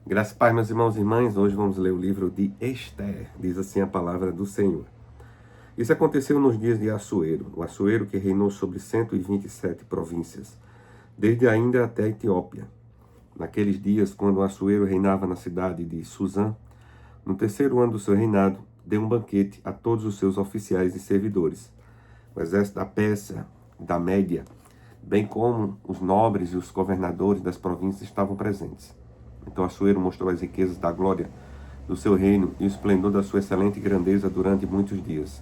Graças a Pai, meus irmãos e irmãs, hoje vamos ler o livro de Esther, diz assim a palavra do Senhor. Isso aconteceu nos dias de Assuero, o Assuero que reinou sobre 127 províncias, desde a Índia até a Etiópia. Naqueles dias, quando o Assuero reinava na cidade de Suzã, no terceiro ano do seu reinado, deu um banquete a todos os seus oficiais e servidores. O exército da Pérsia, da Média, bem como os nobres e os governadores das províncias estavam presentes. Então Assuero mostrou as riquezas da glória do seu reino e o esplendor da sua excelente grandeza durante muitos dias,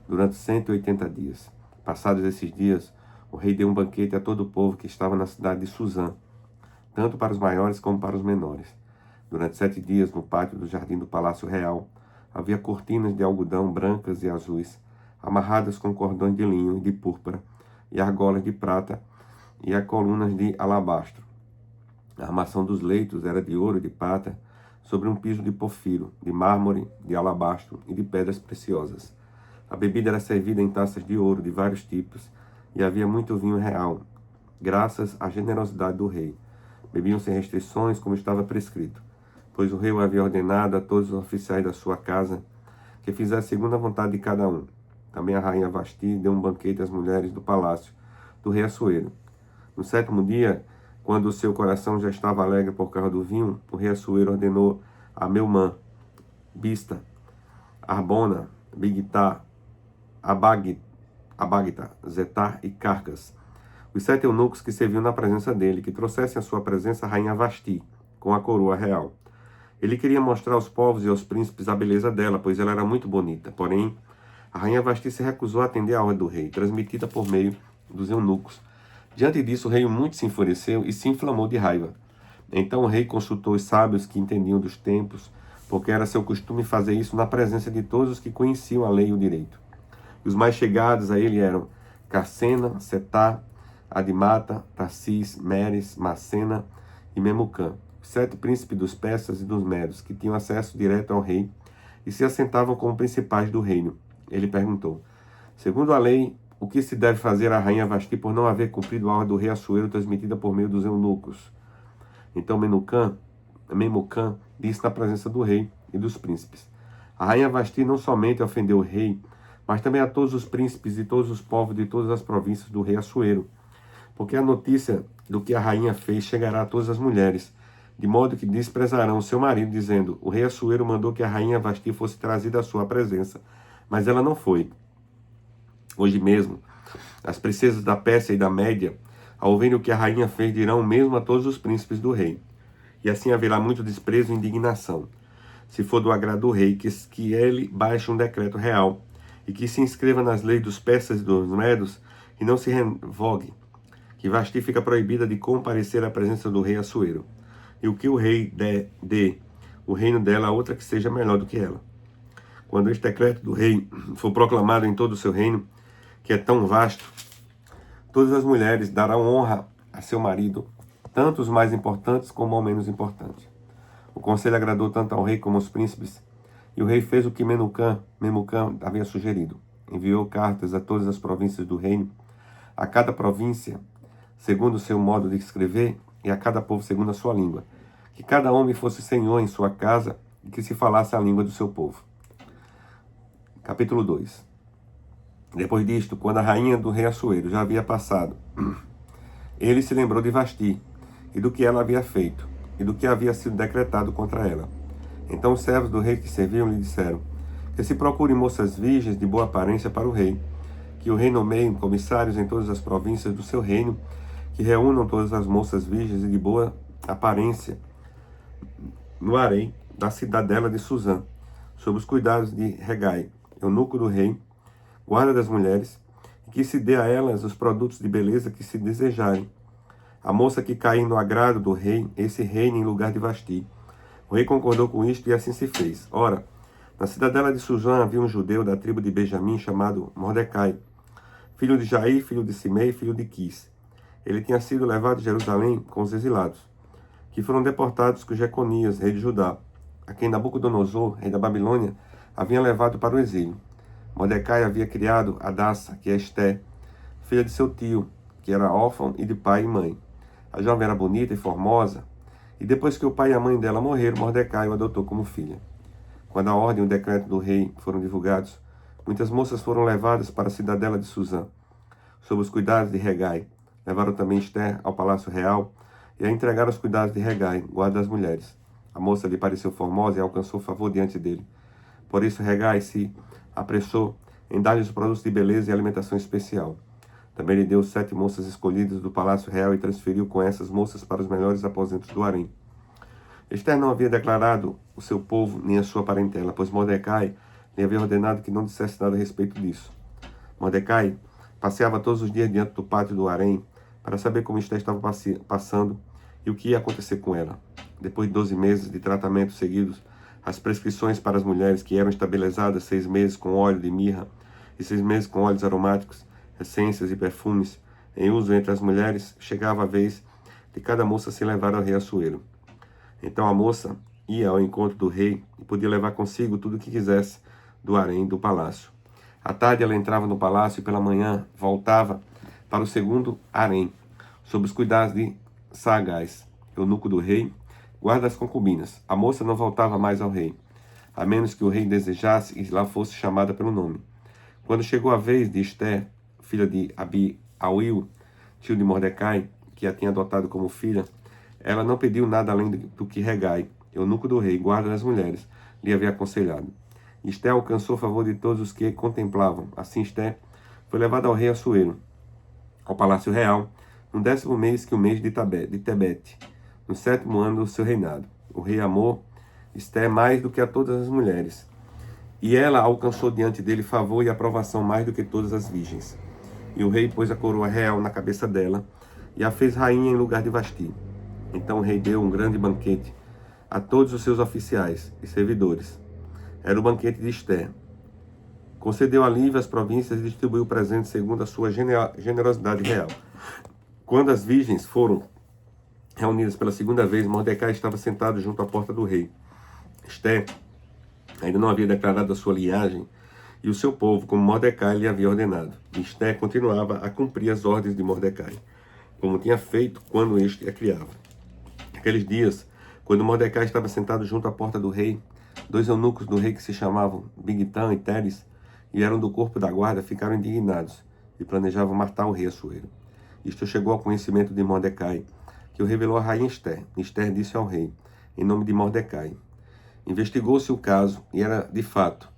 durante 180 dias. Passados esses dias, o rei deu um banquete a todo o povo que estava na cidade de Suzã, tanto para os maiores como para os menores. Durante 7 dias, no pátio do jardim do Palácio Real, havia cortinas de algodão brancas e azuis, amarradas com cordões de linho e de púrpura, e argolas de prata e a colunas de alabastro. A armação dos leitos era de ouro e de prata, sobre um piso de porfiro, de mármore, de alabastro e de pedras preciosas. A bebida era servida em taças de ouro de vários tipos, e havia muito vinho real, graças à generosidade do rei. Bebiam sem restrições, como estava prescrito, pois o rei o havia ordenado a todos os oficiais da sua casa que fizessem segundo a vontade de cada um. Também a rainha Vasti deu um banquete às mulheres do palácio do rei Assuero. No 7º dia, quando o seu coração já estava alegre por causa do vinho, o rei Assuero ordenou a Meumã, Bista, Arbona, Bigtá, Abagta, Zetar e Carcas, os 7 eunucos que serviam na presença dele, que trouxessem à sua presença a rainha Vasti, com a coroa real. Ele queria mostrar aos povos e aos príncipes a beleza dela, pois ela era muito bonita. Porém, a rainha Vasti se recusou a atender a ordem do rei, transmitida por meio dos eunucos. Diante disso, o rei muito se enfureceu e se inflamou de raiva. Então o rei consultou os sábios que entendiam dos tempos, porque era seu costume fazer isso na presença de todos os que conheciam a lei e o direito. E os mais chegados a ele eram Carcena, Setá, Adimata, Tarsis, Meres, Macena e Memucã, os 7 príncipes dos persas e dos medos, que tinham acesso direto ao rei e se assentavam como principais do reino. Ele perguntou: segundo a lei, o que se deve fazer à rainha Vasti por não haver cumprido a ordem do rei Assuero transmitida por meio dos eunucos? Então Memucã disse na presença do rei e dos príncipes: a rainha Vasti não somente ofendeu o rei, mas também a todos os príncipes e todos os povos de todas as províncias do rei Assuero, porque a notícia do que a rainha fez chegará a todas as mulheres, de modo que desprezarão seu marido, dizendo: o rei Assuero mandou que a rainha Vasti fosse trazida à sua presença, mas ela não foi. Hoje mesmo, as princesas da Pérsia e da Média, ao verem o que a rainha fez, dirão o mesmo a todos os príncipes do rei. E assim haverá muito desprezo e indignação. Se for do agrado do rei, que ele baixe um decreto real e que se inscreva nas leis dos persas e dos medos e não se revogue, que Vasti fica proibida de comparecer à presença do rei Assuero, e o que o rei dê o reino dela a outra que seja melhor do que ela. Quando este decreto do rei for proclamado em todo o seu reino, que é tão vasto, todas as mulheres darão honra a seu marido, tanto os mais importantes como os menos importantes. O conselho agradou tanto ao rei como aos príncipes, e o rei fez o que Memucã havia sugerido. Enviou cartas a todas as províncias do reino, a cada província segundo o seu modo de escrever, e a cada povo segundo a sua língua. Que cada homem fosse senhor em sua casa e que se falasse a língua do seu povo. Capítulo 2. Depois disto, quando a rainha do rei Assuero já havia passado, ele se lembrou de Vasti, e do que ela havia feito, e do que havia sido decretado contra ela. Então os servos do rei que serviam lhe disseram: que se procure moças virgens de boa aparência para o rei, que o rei nomeie comissários em todas as províncias do seu reino, que reúnam todas as moças virgens e de boa aparência no harém da cidadela de Suzã, sob os cuidados de Regai, eunuco do rei, guarda das mulheres, e que se dê a elas os produtos de beleza que se desejarem. A moça que cair no agrado do rei, esse reine em lugar de Vasti. O rei concordou com isto e assim se fez. Ora, na cidadela de Suzã havia um judeu da tribo de Benjamim chamado Mordecai, filho de Jair, filho de Simei, filho de Quis. Ele tinha sido levado de Jerusalém com os exilados, que foram deportados com Jeconias, rei de Judá, a quem Nabucodonosor, rei da Babilônia, havia levado para o exílio. Mordecai havia criado Adassa, que é Esté, filha de seu tio, que era órfão e de pai e mãe. A jovem era bonita e formosa, E depois que o pai e a mãe dela morreram, Mordecai o adotou como filha. Quando a ordem e o decreto do rei foram divulgados, muitas moças foram levadas para a cidadela de Suzã, sob os cuidados de Hegai. Levaram também Esther ao palácio real e a entregaram aos cuidados de Hegai, guarda das mulheres. A moça lhe pareceu formosa e alcançou favor diante dele. Por isso Hegai se apressou em dar-lhe os produtos de beleza e alimentação especial. Também lhe deu 7 moças escolhidas do palácio real e transferiu com essas moças para os melhores aposentos do harém. Esther não havia declarado o seu povo nem a sua parentela, pois Mordecai lhe havia ordenado que não dissesse nada a respeito disso. Mordecai passeava todos os dias diante do pátio do harém para saber como Esther estava passando e o que ia acontecer com ela. Depois de 12 meses de tratamento seguidos, as prescrições para as mulheres que eram estabelecidas 6 meses com óleo de mirra e 6 meses com óleos aromáticos, essências e perfumes em uso entre as mulheres, chegava a vez de cada moça se levar ao rei Assuero. Então a moça ia ao encontro do rei e podia levar consigo tudo o que quisesse do harém do palácio. À tarde ela entrava no palácio e pela manhã voltava para o segundo harém, sob os cuidados de Sagás, eunuco do rei, guarda das concubinas. A moça não voltava mais ao rei, a menos que o rei desejasse e lá fosse chamada pelo nome. Quando chegou a vez de Esther, filha de Abi-Auil, tio de Mordecai, que a tinha adotado como filha, ela não pediu nada além do que Hegai, eunuco do rei, guarda das mulheres, lhe havia aconselhado. Esther alcançou o favor de todos os que contemplavam. Assim Esther foi levada ao rei Assuero, ao palácio real, no 10º mês que o mês de Tebete, no 7º ano do seu reinado. O rei amou Esther mais do que a todas as mulheres, e ela alcançou diante dele favor e aprovação mais do que todas as virgens. E o rei pôs a coroa real na cabeça dela e a fez rainha em lugar de Vasti. Então o rei deu um grande banquete a todos os seus oficiais e servidores. Era o banquete de Esther. Concedeu alívio às províncias e distribuiu presentes segundo a sua generosidade real. Quando as virgens foram reunidas pela segunda vez, Mordecai estava sentado junto à porta do rei. Esther ainda não havia declarado a sua linhagem e o seu povo, como Mordecai lhe havia ordenado. E Esther continuava a cumprir as ordens de Mordecai, como tinha feito quando este a criava. Naqueles dias, quando Mordecai estava sentado junto à porta do rei, 2 eunucos do rei que se chamavam Bigtan e Teres, e eram do corpo da guarda, ficaram indignados e planejavam matar o rei Assuero. Isto chegou ao conhecimento de Mordecai, que o revelou a rainha Esther. Esther disse ao rei, em nome de Mordecai. Investigou-se o caso, e era de fato.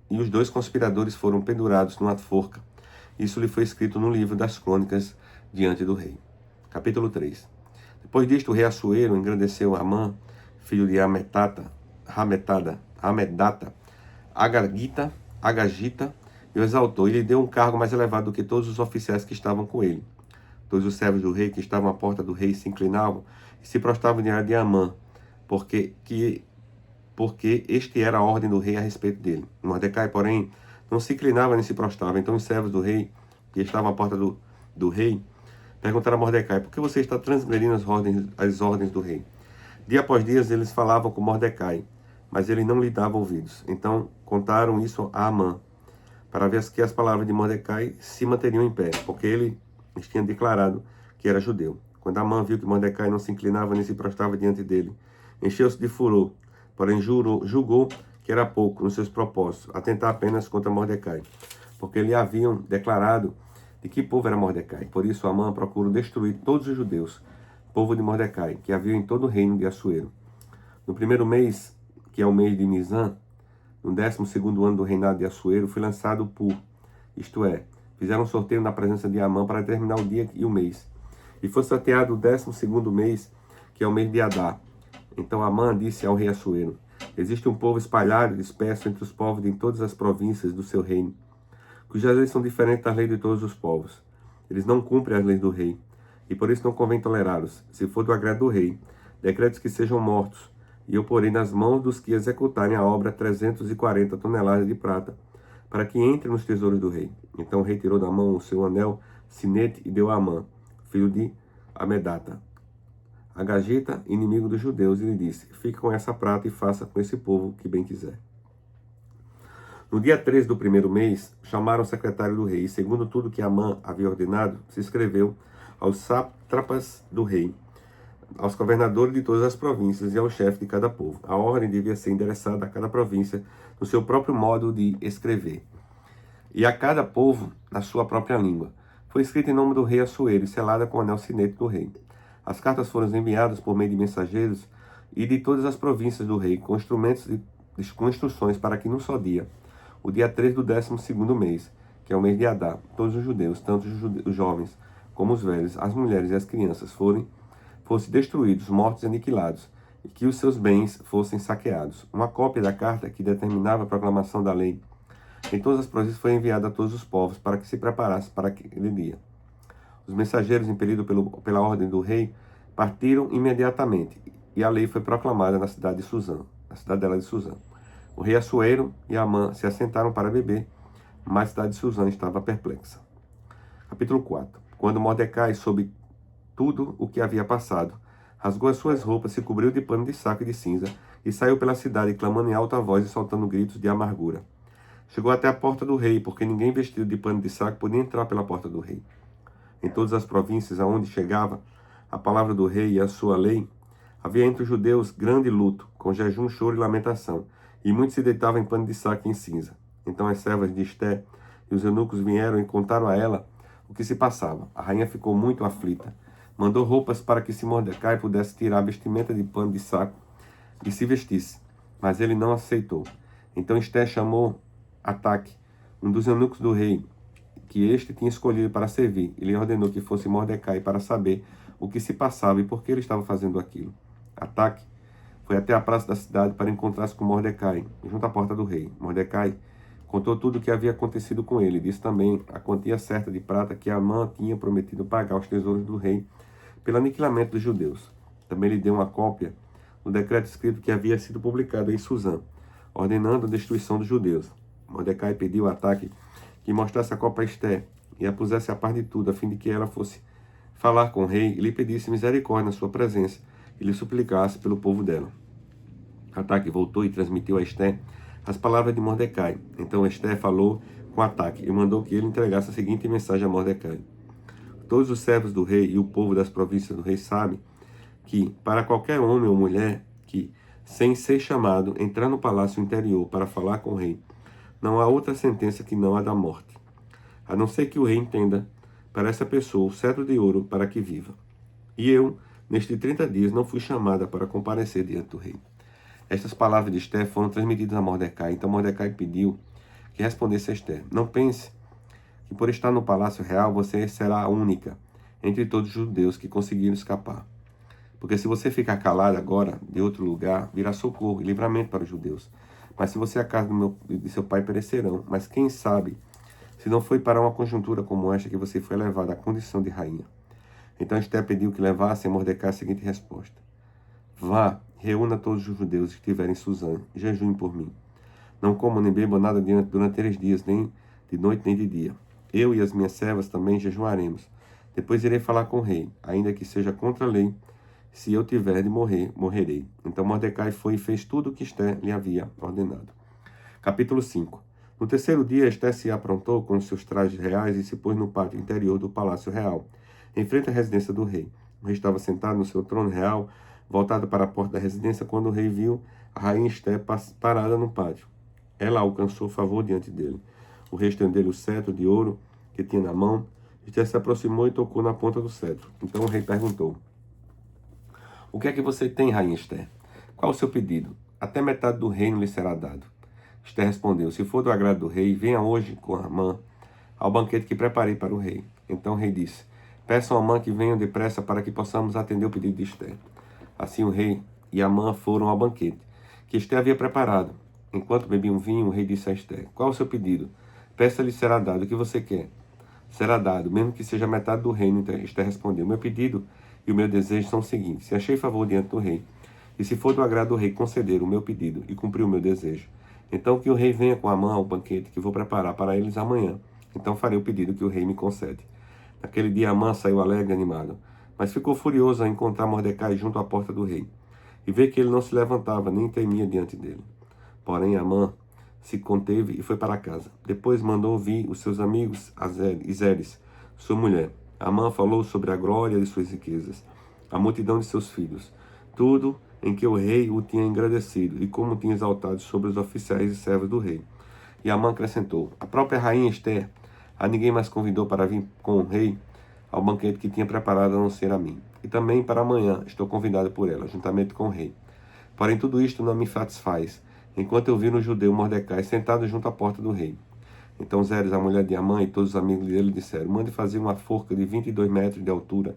E os 2 conspiradores foram pendurados numa forca. Isso lhe foi escrito no livro das crônicas diante do rei. Capítulo 3. Depois disto, o rei Assuero engrandeceu Amã, filho de Hamedata, Agagita, e o exaltou, e lhe deu um cargo mais elevado do que todos os oficiais que estavam com ele. Todos os servos do rei que estavam à porta do rei se inclinavam e se prostravam diante de Amã, porque este era a ordem do rei a respeito dele. Mordecai, porém, não se inclinava nem se prostrava. Então os servos do rei, que estavam à porta do rei, perguntaram a Mordecai, por que você está transgredindo as ordens do rei? Dia após dia eles falavam com Mordecai, mas ele não lhe dava ouvidos. Então contaram isso a Amã, para ver que as palavras de Mordecai se manteriam em pé, porque ele tinha declarado que era judeu. Quando Amã viu que Mordecai não se inclinava nem se prostrava diante dele, encheu-se de furor, porém julgou que era pouco nos seus propósitos, atentar apenas contra Mordecai, porque lhe haviam declarado de que povo era Mordecai. Por isso Amã procurou destruir todos os judeus, povo de Mordecai, que havia em todo o reino de Assuero. No primeiro mês, que é o mês de Nisan, no 12º ano do reinado de Assuero, foi lançado o Pur, isto é, fizeram um sorteio na presença de Amã para determinar o dia e o mês. E foi sorteado o 12º mês, que é o mês de Adar. Então Amã disse ao rei Assuero, existe um povo espalhado e disperso entre os povos de todas as províncias do seu reino, cujas leis são diferentes das leis de todos os povos. Eles não cumprem as leis do rei, e por isso não convém tolerá-los. Se for do agrado do rei, decretos que sejam mortos, e eu porei nas mãos dos que executarem a obra 340 toneladas de prata, para que entre nos tesouros do rei. Então o rei tirou da mão o seu anel, sinete, e deu a Amã, filho de Hamedata, Agagita, inimigo dos judeus, e lhe disse, fica com essa prata e faça com esse povo o que bem quiser. No dia 13 do primeiro mês, chamaram o secretário do rei, e segundo tudo que Amã havia ordenado, se escreveu aos sátrapas do rei, aos governadores de todas as províncias e ao chefe de cada povo. A ordem devia ser endereçada a cada província no seu próprio modo de escrever, e a cada povo na sua própria língua. Foi escrita em nome do rei Assuero e selada com o anel sinete do rei. As cartas foram enviadas por meio de mensageiros e de todas as províncias do rei, com com instruções para que num só dia, o dia 3 do 12º mês, que é o mês de Adar, todos os judeus, tanto os jovens como os velhos, as mulheres e as crianças, fossem destruídos, mortos e aniquilados, e que os seus bens fossem saqueados. Uma cópia da carta que determinava a proclamação da lei em todas as províncias foi enviada a todos os povos para que se preparassem para aquele dia. Os mensageiros, impelidos pela ordem do rei, partiram imediatamente, e a lei foi proclamada na cidade de Suzã, na cidadela de Suzã. O rei Assuero e Amã se assentaram para beber, mas a cidade de Suzã estava perplexa. Capítulo 4. Quando Mordecai soube tudo o que havia passado, rasgou as suas roupas, se cobriu de pano de saco e de cinza, e saiu pela cidade, clamando em alta voz e soltando gritos de amargura. Chegou até a porta do rei, porque ninguém vestido de pano de saco podia entrar pela porta do rei. Em todas as províncias aonde chegava a palavra do rei e a sua lei, havia entre os judeus grande luto, com jejum, choro e lamentação, e muitos se deitavam em pano de saco e em cinza. Então as servas de Esté e os eunucos vieram e contaram a ela o que se passava. A rainha ficou muito aflita. Mandou roupas para que Mordecai pudesse tirar a vestimenta de pano de saco e se vestisse, mas ele não aceitou. Então Esté chamou Ataque, um dos eunucos do rei, que este tinha escolhido para servir, e lhe ordenou que fosse Mordecai para saber o que se passava e por que ele estava fazendo aquilo. Ataque foi até a praça da cidade para encontrar-se com Mordecai, junto à porta do rei. Mordecai contou tudo o que havia acontecido com ele, disse também a quantia certa de prata que Amã tinha prometido pagar aos tesouros do rei pelo aniquilamento dos judeus. Também lhe deu uma cópia do decreto escrito que havia sido publicado em Suzã, ordenando a destruição dos judeus. Mordecai pediu a Ataque que mostrasse a cópia a Esté e a pusesse a par de tudo, a fim de que ela fosse falar com o rei e lhe pedisse misericórdia na sua presença e lhe suplicasse pelo povo dela. Ataque voltou e transmitiu a Esté as palavras de Mordecai. Então Esté falou com Ataque e mandou que ele entregasse a seguinte mensagem a Mordecai: todos os servos do rei e o povo das províncias do rei sabem que, para qualquer homem ou mulher que, sem ser chamado, entrar no palácio interior para falar com o rei, não há outra sentença que não a da morte, a não ser que o rei entenda para essa pessoa o cetro de ouro para que viva. E eu, nestes 30 dias, não fui chamada para comparecer diante do rei. Estas palavras de Esté foram transmitidas a Mordecai. Então Mordecai pediu que respondesse a Esté: não pense que por estar no palácio real você será a única entre todos os judeus que conseguiram escapar. Porque se você ficar calado agora, de outro lugar, virá socorro e livramento para os judeus. Mas se você e a casa de seu pai perecerão. Mas quem sabe se não foi para uma conjuntura como esta que você foi levado à condição de rainha. Então Esté pediu que levasse a Mordecai a seguinte resposta: vá, reúna todos os judeus que estiverem em Suzã, e jejuem por mim. Não comam nem bebam nada durante 3 dias, nem de noite nem de dia. Eu e as minhas servas também jejuaremos. Depois irei falar com o rei, ainda que seja contra a lei. Se eu tiver de morrer, morrerei. Então Mordecai foi e fez tudo o que Esté lhe havia ordenado. Capítulo 5. No terceiro dia, Esté se aprontou com os seus trajes reais e se pôs no pátio interior do palácio real, em frente à residência do rei. O rei estava sentado no seu trono real, voltado para a porta da residência, quando o rei viu a rainha Esté parada no pátio. Ela alcançou favor diante dele. O rei estendeu-lhe o cetro de ouro que tinha na mão. Esté se aproximou e tocou na ponta do cetro. Então o rei perguntou: o que é que você tem, rainha Esté? Qual o seu pedido? Até metade do reino lhe será dado. Esté respondeu: se for do agrado do rei, venha hoje com Amã ao banquete que preparei para o rei. Então o rei disse: peçam a Amã que venham depressa para que possamos atender o pedido de Esté. Assim o rei e Amã foram ao banquete que Esté havia preparado. Enquanto bebiam vinho, o rei disse a Esté: qual o seu pedido? Peça-lhe, será dado. O que você quer? Será dado, mesmo que seja metade do reino. Então Esté respondeu: meu pedido e o meu desejo são os seguintes: se achei favor diante do rei, e se for do agrado do rei conceder o meu pedido e cumprir o meu desejo, então que o rei venha com Amã ao banquete que vou preparar para eles amanhã. Então farei o pedido que o rei me concede. Naquele dia Amã saiu alegre e animado, mas ficou furioso ao encontrar Mordecai junto à porta do rei, e ver que ele não se levantava nem temia diante dele. Porém Amã se conteve e foi para casa. Depois mandou vir os seus amigos Izeres, sua mulher. Amã falou sobre a glória de suas riquezas a multidão de seus filhos, tudo em que o rei o tinha engrandecido, e como tinha exaltado sobre os oficiais e servos do rei. E Amã acrescentou: a própria rainha Ester a ninguém mais convidou para vir com o rei ao banquete que tinha preparado, a não ser a mim. E também para amanhã estou convidado por ela, juntamente com o rei. Porém tudo isto não me satisfaz, enquanto eu vi no judeu Mordecai sentado junto à porta do rei. Então Zeres, a mulher de Amã, e todos os amigos dele disseram: mande fazer uma forca de 22 metros de altura,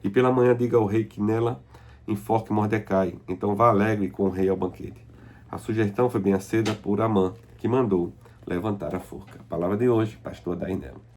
e pela manhã diga ao rei que nela enforque Mordecai. Então vá alegre com o rei ao banquete. A sugestão foi bem aceda por Amã, que mandou levantar a forca. A palavra de hoje, pastor Dainel.